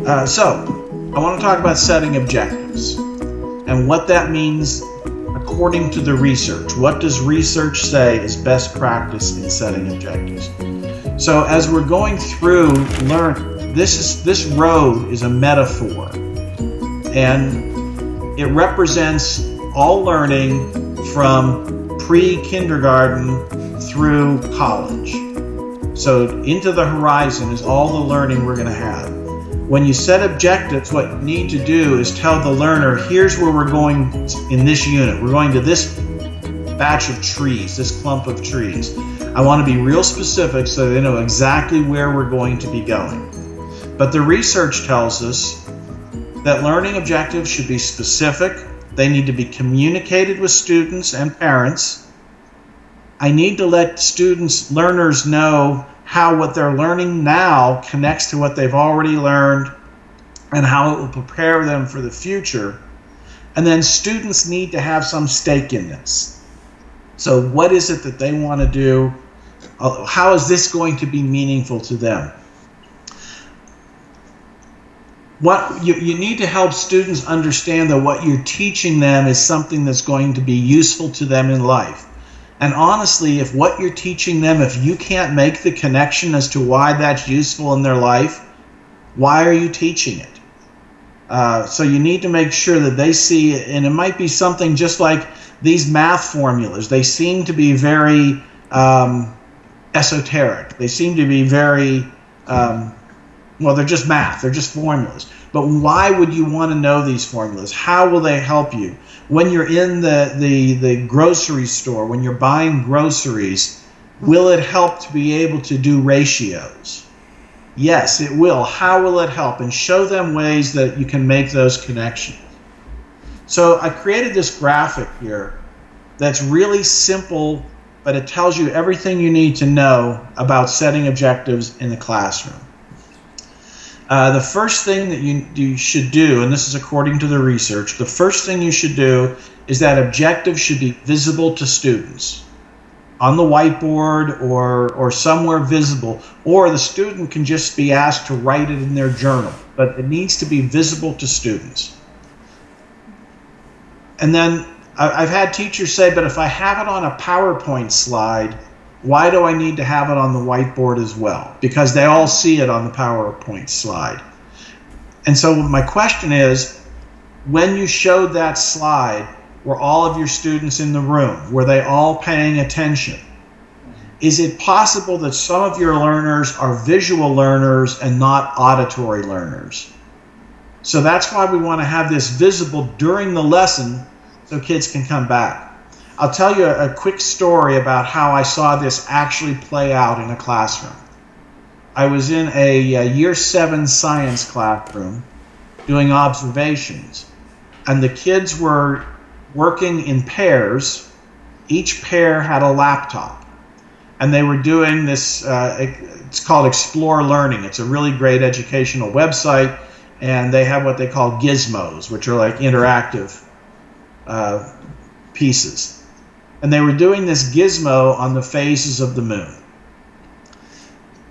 So, I want to talk about setting objectives and what that means according to the research. What does research say is best practice in setting objectives? So, as we're going through learning, this road is a metaphor, and it represents all learning from pre-kindergarten through college. So into the horizon is all the learning we're going to have. When you set objectives, what you need to do is tell the learner, here's where we're going in this unit. We're going to this batch of trees, this clump of trees. I want to be real specific so they know exactly where we're going to be going. But the research tells us that learning objectives should be specific. They need to be communicated with students and parents. I need to let learners know how what they're learning now connects to what they've already learned and how it will prepare them for the future. And then students need to have some stake in this. So what is it that they want to do? How is this going to be meaningful to them? What you need to help students understand that what you're teaching them is something that's going to be useful to them in life. And honestly, if what you're teaching them, if you can't make the connection as to why that's useful in their life, why are you teaching it? So you need to make sure that they see it, and it might be something just like these math formulas. They seem to be very esoteric. They seem to be very, well, they're just math. They're just formulas. But why would you want to know these formulas? How will they help you? When you're in the grocery store, when you're buying groceries, will it help to be able to do ratios? Yes, it will. How will it help? And show them ways that you can make those connections. So I created this graphic here that's really simple, but it tells you everything you need to know about setting objectives in the classroom. The first thing that you should do, and this is according to the research, the first thing you should do is that objectives should be visible to students on the whiteboard or somewhere visible, or the student can just be asked to write it in their journal, but it needs to be visible to students. And then I've had teachers say, but if I have it on a PowerPoint slide, why do I need to have it on the whiteboard as well? Because they all see it on the PowerPoint slide. And so my question is, when you showed that slide, were all of your students in the room? Were they all paying attention? Is it possible that some of your learners are visual learners and not auditory learners? So that's why we want to have this visible during the lesson so kids can come back. I'll tell you a quick story about how I saw this actually play out in a classroom. I was in a year 7 science classroom doing observations, and the kids were working in pairs. Each pair had a laptop, and they were doing this, it's called Explore Learning. It's a really great educational website, and they have what they call gizmos, which are like interactive pieces. And they were doing this gizmo on the phases of the moon.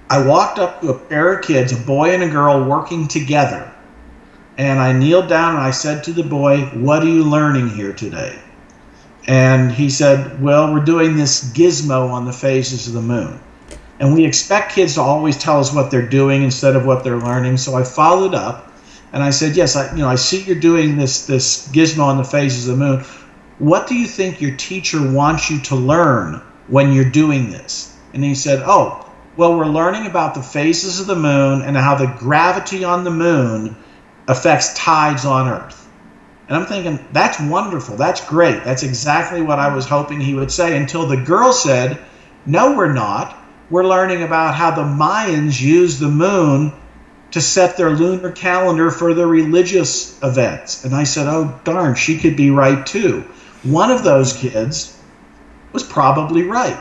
I walked up to a pair of kids, a boy and a girl working together, and I kneeled down and I said to the boy, "What are you learning here today?" And he said, "Well, we're doing this gizmo on the phases of the moon." And we expect kids to always tell us what they're doing instead of what they're learning. So I followed up and I said, "Yes, I see you're doing this gizmo on the phases of the moon. What do you think your teacher wants you to learn when you're doing this?" And he said, "Oh, well, we're learning about the phases of the moon and how the gravity on the moon affects tides on Earth." And I'm thinking, that's wonderful. That's great. That's exactly what I was hoping he would say, until the girl said, "No, we're not. We're learning about how the Mayans used the moon to set their lunar calendar for their religious events." And I said, oh, darn, she could be right too. One of those kids was probably right.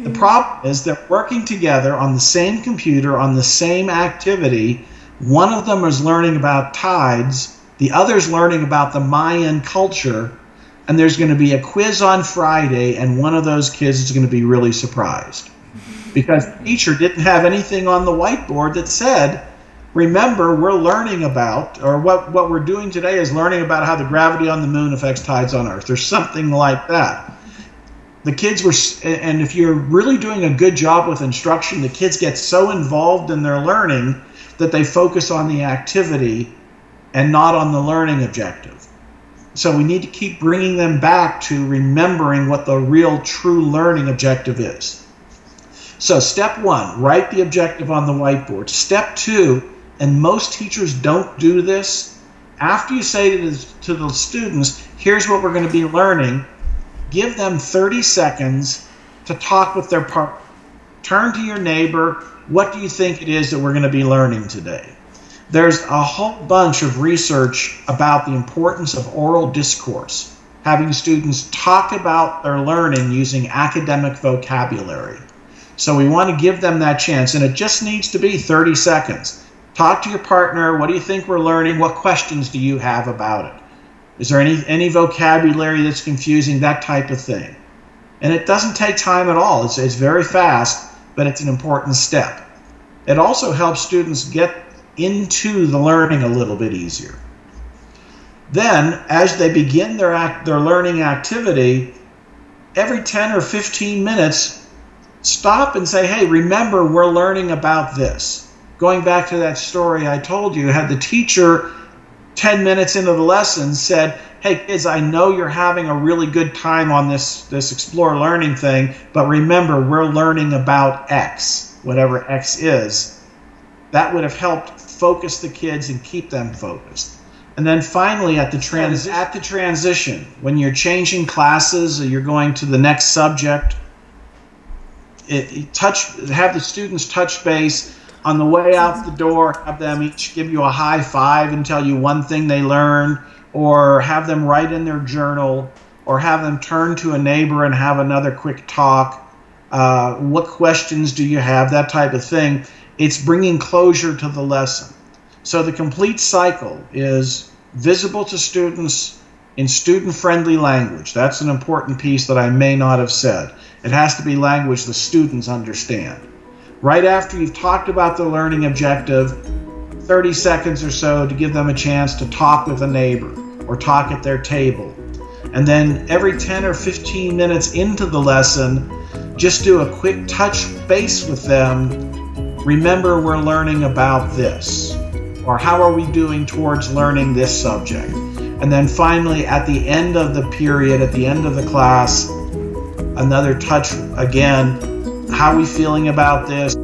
The problem is they're working together on the same computer, on the same activity. One of them is learning about tides, the other's learning about the Mayan culture, and there's going to be a quiz on Friday, and one of those kids is going to be really surprised because the teacher didn't have anything on the whiteboard that said, remember, we're learning about, or what we're doing today is learning about how the gravity on the moon affects tides on Earth, or something like that. The kids were, and if you're really doing a good job with instruction, the kids get so involved in their learning that they focus on the activity and not on the learning objective. So we need to keep bringing them back to remembering what the real true learning objective is. So step 1, write the objective on the whiteboard. Step 2, and most teachers don't do this, after you say to the students, here's what we're going to be learning, give them 30 seconds to talk with their partner. Turn to your neighbor, what do you think it is that we're going to be learning today? There's a whole bunch of research about the importance of oral discourse, having students talk about their learning using academic vocabulary. So we want to give them that chance, and it just needs to be 30 seconds. Talk to your partner, what do you think we're learning? What questions do you have about it? Is there any vocabulary that's confusing, that type of thing? And it doesn't take time at all. It's very fast, but it's an important step. It also helps students get into the learning a little bit easier. Then, as they begin their learning activity, every 10 or 15 minutes, stop and say, hey, remember, we're learning about this. Going back to that story I told you, had the teacher 10 minutes into the lesson said, hey kids, I know you're having a really good time on this Explore Learning thing, but remember, we're learning about X, whatever X is. That would have helped focus the kids and keep them focused. And then finally, at the transition, when you're changing classes or you're going to the next subject, have the students touch base. On the way out the door, have them each give you a high five and tell you one thing they learned, or have them write in their journal, or have them turn to a neighbor and have another quick talk. What questions do you have? That type of thing. It's bringing closure to the lesson. So the complete cycle is visible to students in student-friendly language. That's an important piece that I may not have said. It has to be language the students understand. Right after you've talked about the learning objective, 30 seconds or so to give them a chance to talk with a neighbor or talk at their table. And then every 10 or 15 minutes into the lesson, just do a quick touch base with them. Remember, we're learning about this, or how are we doing towards learning this subject? And then finally, at the end of the period, at the end of the class, another touch again. How are we feeling about this?